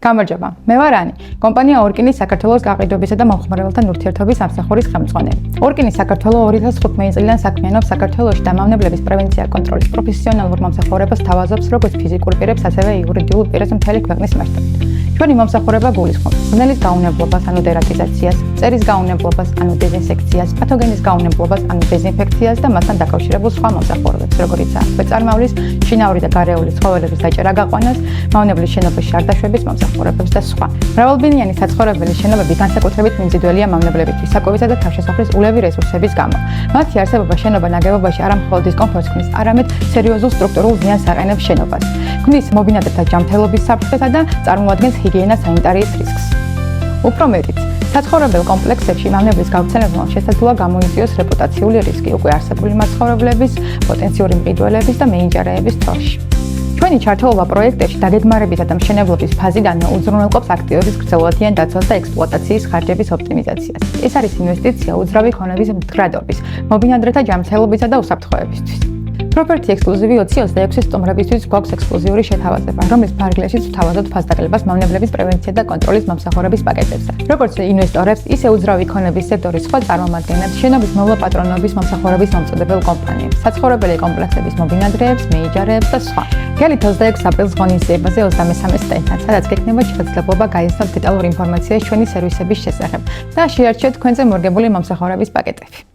გამარჯობა, მე ვარ ანი. კომპანია ორკინის საქართველოს გაყიდვებისა და მომხმარებელთან ურთიერთობის სამსახურის ხელმძღვანელი. ორკინის საქართველო 2015 წლიდან საქმიანობს საქართველოში დამავნებლების პრევენცია კონტროლის პროფესიონალურ მომსახურებას თავაზობს როგორც ფიზიკურ პირებს, ასევე იურიდიულ პირებს მთელი ქვეყნის მასშტაბით. ჩვენი მომსახურება გულისხმობს ბრძნელის გაუნებლობას, ანუ დერატიზაციას, წერის გაუნებლობას, ანუ დეზინსექციას, პათოგენის გაუნებლობას, ანუ დეზინფექციას და მასთან დაკავშირებულ სხვა მომსახურებებს, როგორიცაა ქვეწარმავლის, შინაური და გარეული ცხოველების დაჭერა-გაყვანას, მავნებლის შენობაში არ დაშვების მომსახურებებს და სხვა. მრავალბინიანი საცხოვრებელი შენობები განსაკუთრებით მიმზიდველია მავნებლებისთვის, საკვებისა და თავშესაფრის ულევი რესურსების გამო. მათი არსებობა შენობა ნაგებობაში არა მხოლოდ დისკომფორტს ქმნის, არამედ სერიოზულ სტრუქტურულ ზიანს აყენებს შენობას. ქმნის მობინადრეთა ჯანმრთელობის საფრთხესა და წარმოადგენს ჰიგიენა-სანიტარიის რისკს. უფრო მეტიც, საცხოვრებელ კომპლექსებში მავნებლის გავრცელებამ შესაძლოა გამოიწვიოს რეპუტაციული რისკი უკვე არსებული მაცხოვრებლების, პოტენციური მყიდველების და მეინჯარეების თვალში. ჩვენი ჩართულობა პროექტებში დაგეგმარებისა და მშენებლობის ფაზიდანვე უზრუნველყოფს აქტივების გრძელვადიან დაცვას და ექსპლუატაციის ხარჯების ოპტიმიზაციას. ეს არის ინვესტიცია უძრავი ქონების მდგრადობის, მობინადრეთა ჯანმრთელობისა და უსაფრთხოებისთვის. პროპერტი ექსკლუზივი 2026 სტუმრებისთვის გვაქვს ექსკლუზიური შეთავაზება, რომლის ფარგლებში ვთავაზობთ ფასდაგრებას მავნებლების პრევენცია და კონტროლის მომსახურების პაკეტებზე. როგორც ინვესტორებს, ისე უძრავი ქონების სექტორის სხვა წარმომადგენლებს, შენობის მოვლა-პატრონობის მომსახურების მომწოდებელ კომპანიებს, საცხოვრებელი კომპლექსების მობინადრეებს, მეიჯარეებს და სხვა. გელით 26 აპრილს ღონისძიებაზე 23 სტენდთან, სადაც გექნება შესაძლებლობა გაიცნოთ დეტალურ ინფორმაციას ჩვენი სერვისების შესახებ და შეარჩიოთ თქვენზე მორგებული მომსახურების პაკეტები.